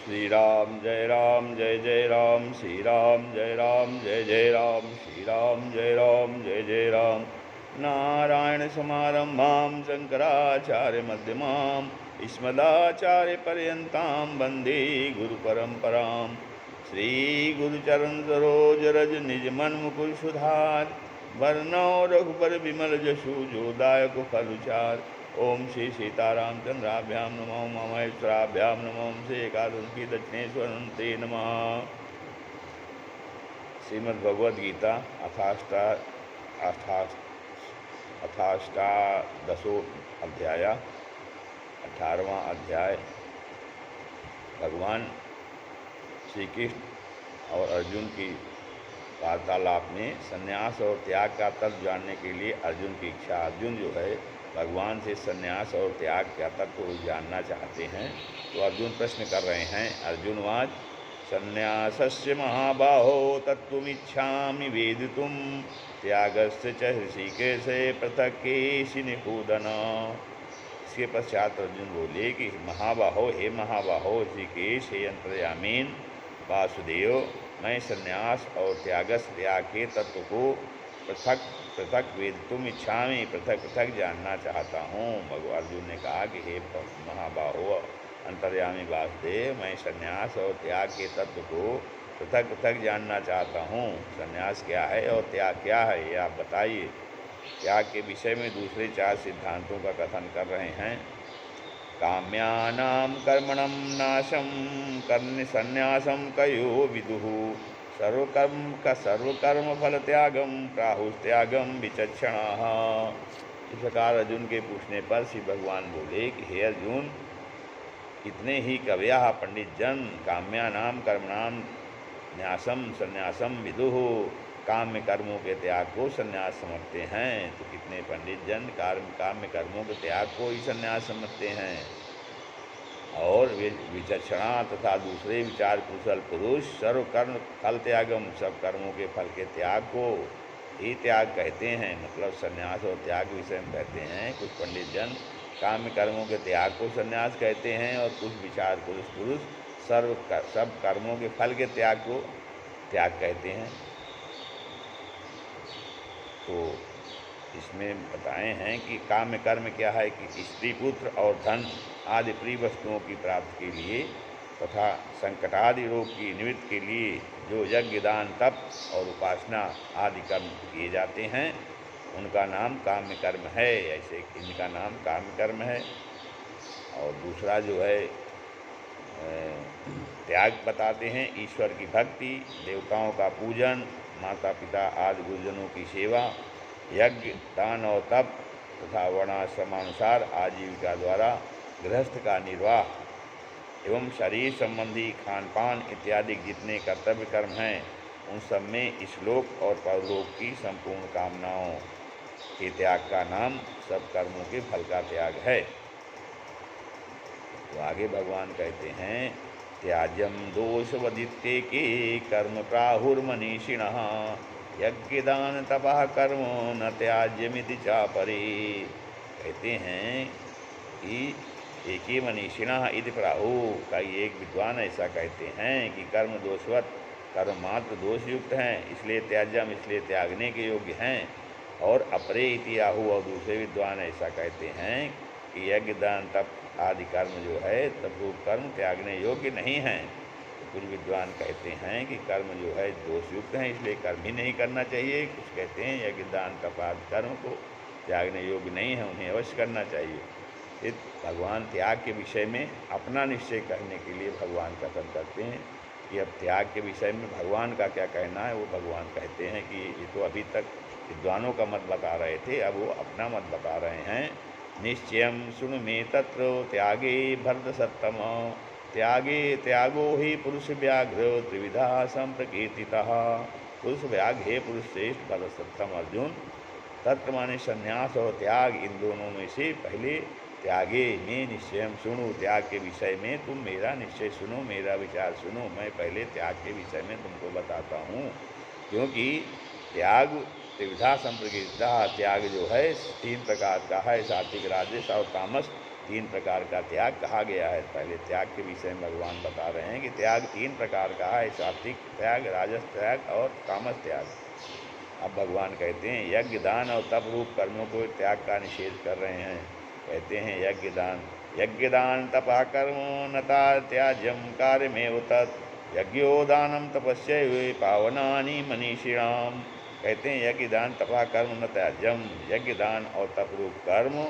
श्री राम जय जय राम, श्री राम जय जय राम, श्री राम जय राम। नारायण समारंभां शंकराचार्य मध्यमां अस्मदाचार्य पर्यन्तां वन्दे गुरुपरम्परां। श्री गुरुचरण सरोज रज निज मन मुकुर सुधार, वरनौ रघुबर विमल जसु जो दायक फलचार। ओम श्री सीतारामचंद्राभ्यां नमो महेश्वराभ्यां नमो श्री एकादशी दक्षिणेश्वरन्ते नमः। श्रीमद्भगवद्गीता अथाष्टादशो अध्याय, 18वां अध्याय। भगवान श्री कृष्ण और अर्जुन की वार्तालाप में संन्यास और त्याग का तत्व जानने के लिए अर्जुन की इच्छा। अर्जुन जो है भगवान से संन्यास और त्याग का तत्व को जानना चाहते हैं, तो अर्जुन प्रश्न कर रहे हैं। अर्जुनवाच संन्यासस्य महाबाहो तत्त्वमिच्छामि वेदितुं, त्यागस्य च ऋषिकेशे पृथक् केशि निषूदन। इसके पश्चात अर्जुन बोले कि महाबाहो, हे महाबाहो ऋषिकेश, हे अंतर्यामीन वासुदेव, मैं संन्यास और त्याग के तत्व को पृथक पृथक वेदितुम इच्छामि, पृथक पृथक जानना चाहता हूँ। भगवान अर्जुन ने कहा कि हे महाबाहो अंतर्यामी वासुदेव, मैं संन्यास और त्याग के तत्व को पृथक पृथक जानना चाहता हूँ। संन्यास क्या है और त्याग क्या है, ये आप बताइए। त्याग के विषय में दूसरे 4 सिद्धांतों का कथन कर रहे हैं। काम्यानां कर्मणं नाशं कर्म संन्यासं कयो विदुः, सर्वकर्म फल त्यागम प्राहुस्त्यागम विचक्षणाः। इस प्रकार अर्जुन के पूछने पर श्री भगवान बोले कि हे अर्जुन, इतने ही कवयः पंडित जन काम्यानाम कर्मणाम न्यासम संन्यासम विदुः, काम्य कर्मों के त्याग को संन्यास समझते हैं। तो कितने पंडित जन काम्य कर्मों के त्याग को ही संन्यास समझते हैं, और विचक्षणा तथा दूसरे विचार कुशल पुरुष सर्वकर्म फल त्यागम, सब कर्मों के फल के त्याग को ही त्याग कहते हैं। मतलब संन्यास और त्याग विषय में कहते हैं। कुछ पंडित जन काम्य कर्मों के त्याग को संन्यास कहते हैं, और कुछ विचार पुरुष सब कर्मों के फल के त्याग को त्याग कहते हैं। तो इसमें बताए हैं कि काम्य कर्म क्या है कि स्त्री पुत्र और धन आदि प्रिय वस्तुओं की प्राप्ति के लिए तथा संकटादि रोग की निवृत्ति के लिए जो यज्ञ दान तप और उपासना आदि कर्म किए जाते हैं, उनका नाम काम्य कर्म है। ऐसे इनका नाम काम्य कर्म है। और दूसरा जो है त्याग बताते हैं। ईश्वर की भक्ति, देवताओं का पूजन, माता पिता आदि गुरुजनों की सेवा, यज्ञ दान और तप तथा वर्णाश्रमानुसार आजीविका द्वारा गृहस्थ का निर्वाह एवं शरीर संबंधी खान पान इत्यादि जितने कर्तव्य कर्म हैं, उन सब में इस-लोक और परलोक की संपूर्ण कामनाओं के त्याग का नाम सब कर्मों के फल का त्याग है। तो आगे भगवान कहते हैं त्याज्यम दोषवदित्ते के कर्म प्राहुर्मनीषिणः, यज्ञदान तपः कर्म न त्याज्यमिति चापरे। कहते हैं कि एके मनीषिणः इति प्राहु, का एक विद्वान ऐसा कहते हैं कि कर्म दोषवत, कर्म मात्र दोषयुक्त हैं, इसलिए त्याज्यम, इसलिए त्यागने के योग्य हैं। और अपरे इति आहु, और दूसरे विद्वान ऐसा कहते हैं कि यज्ञ दान तप आदि कर्म जो है तप कर्म त्यागने योग्य नहीं हैं। तो कुछ विद्वान कहते हैं कि कर्म जो है दोषयुक्त हैं, इसलिए कर्म ही नहीं करना चाहिए। कुछ कहते हैं यज्ञ दान तप आदि कर्म को त्यागने योग्य नहीं है, उन्हें अवश्य करना चाहिए। इस भगवान त्याग के विषय में अपना निश्चय करने के लिए भगवान कथन करते हैं कि अब त्याग के विषय में भगवान का क्या कहना है। वो भगवान कहते हैं कि ये तो अभी तक विद्वानों का मत बता रहे थे, अब वो अपना मत बता रहे हैं। निश्चयं शृणु मे तत्र त्यागे भरत सत्तम, त्यागो ही पुरुष व्याघ्र त्रिविधा संप्रकीर्तितः। पुरुष व्याघ्र हे पुरुष श्रेष्ठ भरत सत्तम अर्जुन, तत्र माने संन्यास और त्याग, इन दोनों में से पहले त्यागे में निश्चयम सुनो, त्याग के विषय में तुम मेरा निश्चय सुनो, मेरा विचार सुनो। मैं पहले त्याग के विषय में तुमको बताता हूँ, क्योंकि त्याग त्रिविधा संप्रकृता, त्याग जो है 3 प्रकार का है, सात्विक राजस और तामस। तीन प्रकार का त्याग कहा गया है। पहले त्याग के विषय में भगवान बता रहे हैं कि त्याग तीन प्रकार का है, सात्विक त्याग, राजस त्याग और तामस त्याग। अब भगवान कहते हैं यज्ञ दान और तप रूप कर्मों को त्याग का निषेध कर रहे हैं। कहते हैं यज्ञ दान तपा कर्मो नता त्याज्यम कार्यमेव तत् यज्ञो दानम तपस्या पावनानि मनीषिणाम। कहते हैं यज्ञ दान तपा कर्म न त्याज्यम, यज्ञ दान और तप रूप कर्म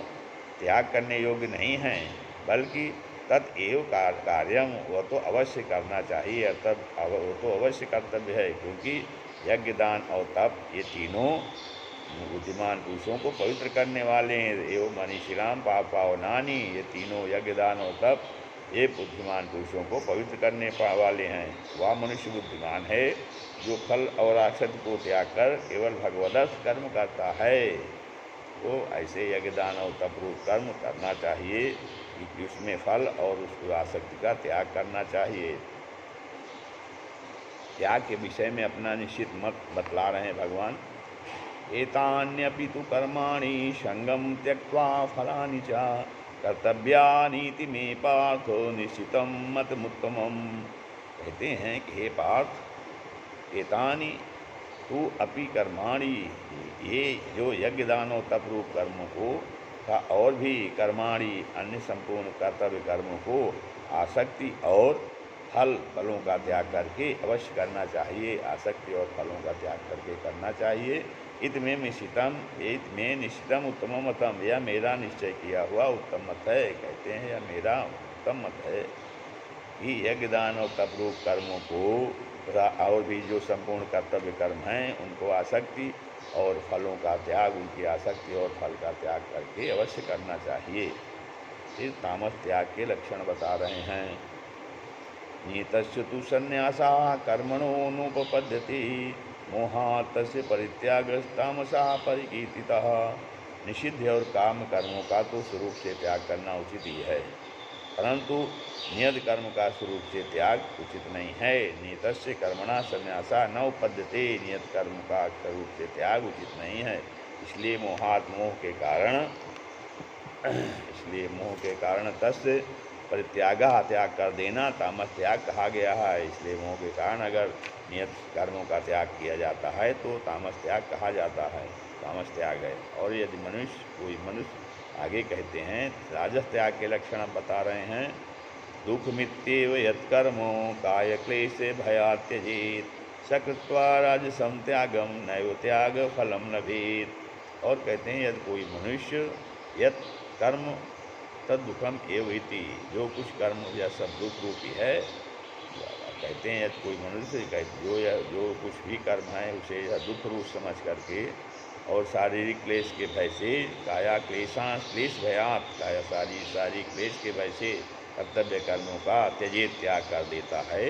त्याग करने योग्य नहीं हैं, बल्कि तत्एव कार्यम, वह तो अवश्य करना चाहिए, तब वो तो अवश्य कर्तव्य है। क्योंकि यज्ञ दान और तप ये तीनों बुद्धिमान पुरुषों को पवित्र करने वाले हैं। एवं मनीषिणाम पावनानि, ये तीनों यज्ञ दान और तप ये बुद्धिमान पुरुषों को पवित्र करने वाले हैं। वह मनुष्य बुद्धिमान है जो फल और आसक्ति को त्याग कर केवल भगवदर्थ कर्म करता है। तो ऐसे यज्ञ दान और तप रूप कर्म करना चाहिए कि उसमें फल और उसकी आसक्ति का त्याग करना चाहिए। त्याग के विषय में अपना निश्चित मत बतला रहे हैं भगवान। एतान्यपि तु कर्माणि संगम त्यक्त्वा फलानि च कर्तव्यानीति मे पार्थो निश्चितं मतमुत्तमम्। कहते हैं कि हे पार्थ, एतानि तु अपि कर्माणि, ये जो यज्ञ दान और तप रूप कर्मों को का और भी कर्माणि अन्य संपूर्ण कर्तव्य कर्मों को आसक्ति और फलों का त्याग करके अवश्य करना चाहिए। आसक्ति और फलों का त्याग करके करना चाहिए। इत में निश्चितम उत्तम मतम, यह मेरा निश्चय किया हुआ उत्तम मत है। कहते हैं यह मेरा उत्तम मत है कि यज्ञ दान और तप रूप कर्मों को और भी जो संपूर्ण कर्तव्य कर्म हैं उनको आसक्ति और फलों का त्याग, उनकी आसक्ति और फल का त्याग करके अवश्य करना चाहिए। फिर तामस त्याग के लक्षण बता रहे हैं। नीतस्य तु संन्यासा कर्मणोनुपपद्यते मोहात् तस्य परित्यागस्तामसा परिकीर्तितः। निषिद्ध और काम कर्मों का तो स्वरूप से त्याग करना उचित ही है, परंतु नियत कर्म का स्वरूप से त्याग उचित नहीं है। नीतस्य कर्मणा संन्यासा न उपद्यते, नियत कर्म का स्वरूप से त्याग उचित नहीं है। इसलिए मोह के कारण तस्य परित्याग त्याग कर देना तामस त्याग कहा गया है। इसलिए मोह के कारण अगर नियत कर्मों का त्याग किया जाता है तो तामस त्याग कहा जाता है, तामस त्याग है। और यदि कोई मनुष्य आगे कहते हैं राजस त्याग के लक्षण बता रहे हैं। दुख मित्येव यत्कर्मो काय क्लेशे भयात् त्यजेत् सकृत्वा राजसं त्यागम नैव त्याग फलम लभेत्। और कहते हैं यदि कोई मनुष्य यत् कर्म तद दुखम एव इति, जो कुछ कर्म या सब दुख रूपी है। कहते हैं यदि कोई मनुष्य जो कुछ भी कर्म है उसे यह दुख रूप समझ करके और शारीरिक क्लेश के भय से काया क्लेश भयात, काया शारीरिक क्लेश के भय से कर्तव्य कर्मों का त्याग कर देता है,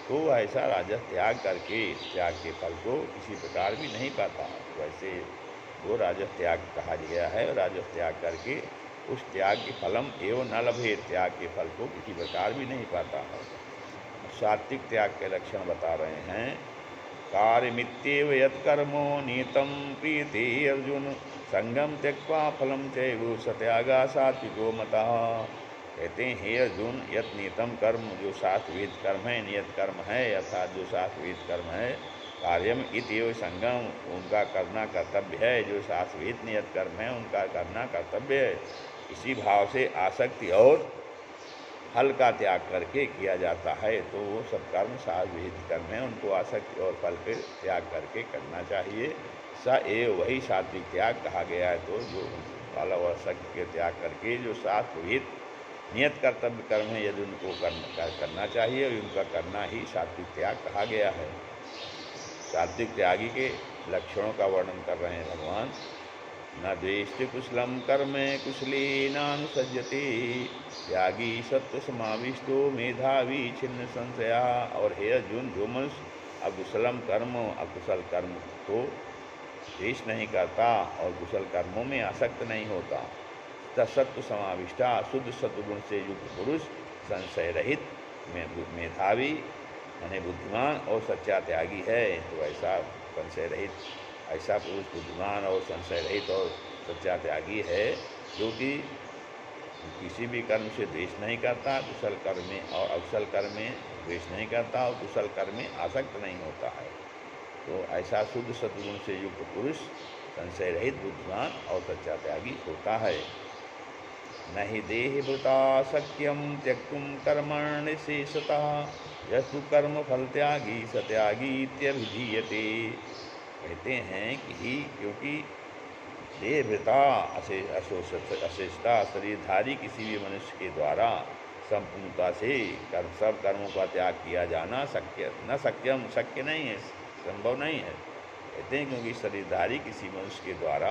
तो ऐसा राजस त्याग करके त्याग के फल को किसी प्रकार भी नहीं पाता। वैसे वो राजस त्याग कहा गया है। राजस त्याग करके उस त्याग के फलम एवं न लभे, त्याग के फल को किसी प्रकार भी नहीं पाता है। सात्विक त्याग के लक्षण बता रहे हैं। कार्यमित्येव यत्कर्मो नीतम प्रीति अर्जुन संगम त्यक्त्वा फलम चैव सत्यागा सात्विको मतः। कहते हैं हे अर्जुन, यत नीतम कर्म, जो शास्त्रविहित कर्म है, नियत कर्म है, अर्थात जो शास्त्रविहित कर्म है, कार्यम इत्येव संगम, उनका करना कर्तव्य है। जो शास्त्रविहित नियत कर्म है उनका करना कर्तव्य है। इसी भाव से आसक्ति और फल का त्याग करके किया जाता है। तो वो सब कर्म शास्त्रविहित कर्म है, उनको आसक्ति और फल के त्याग करके करना चाहिए। स एव, वही सात्विक त्याग कहा गया है। तो जो फल और आसक्ति के त्याग करके जो शास्त्रविहित नियत कर्तव्य कर्म है यदि उनको करना चाहिए, और उनका करना ही सात्विक त्याग कहा गया है। सात्विक त्यागी के लक्षणों का वर्णन कर रहे हैं भगवान। न द्वेष्टि कुशलम कर्म कुशलीनानुसज्जते त्यागी सत्व समाविष्टो मेधावी छिन्न संशया। और हे अर्जुन, जो मनुष्य अकुशलम कर्म, अकुशल कर्म तो द्वेष नहीं करता और कुशल कर्मों में आसक्त नहीं होता, सत्व समाविष्टा, शुद्ध सत्वगुण से युक्त पुरुष, संशय रहित, मेधावी माने बुद्धिमान और सच्चा त्यागी है। तो ऐसा संशय रहित, ऐसा पुरुष बुद्धिमान और संशय रहित और सच्चा त्यागी है, जो कि किसी भी कर्म से द्वेष नहीं करता, कुशल कर्म में और अकुशल कर्म में द्वेष नहीं करता और कुशल कर्म में आसक्त नहीं होता है। तो ऐसा शुद्ध सद्गुण से युक्त पुरुष संशय रहित बुद्धिमान और सच्चा त्यागी होता है। न हि देहभृता शक्यम त्यक्तुम कर्मण्य शेषतः यस्तु कर्म फल त्यागी सत्यागी इत्यभिधीयते। कहते हैं कि क्योंकि देहभृता अशेषता शरीरधारी किसी भी मनुष्य के द्वारा संपूर्णता से सब कर्मों का त्याग किया जाना शक्य नहीं है, संभव नहीं है। कहते हैं क्योंकि शरीरधारी किसी मनुष्य के द्वारा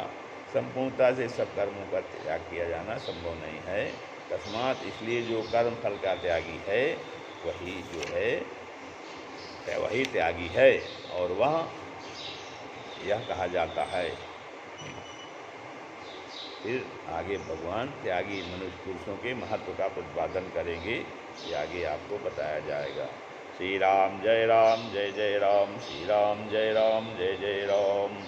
संपूर्णता से सब कर्मों का त्याग किया जाना संभव नहीं है। तस्मात् इसलिए जो कर्म फल का त्यागी है वही जो है वही त्यागी है, और वह यह कहा जाता है। फिर आगे भगवान त्यागी मनुष्य पुरुषों के महत्व का प्रतिपादन करेंगे, ये आगे आपको बताया जाएगा। श्री राम जय राम जय जय राम, श्री राम जय राम जय जय राम।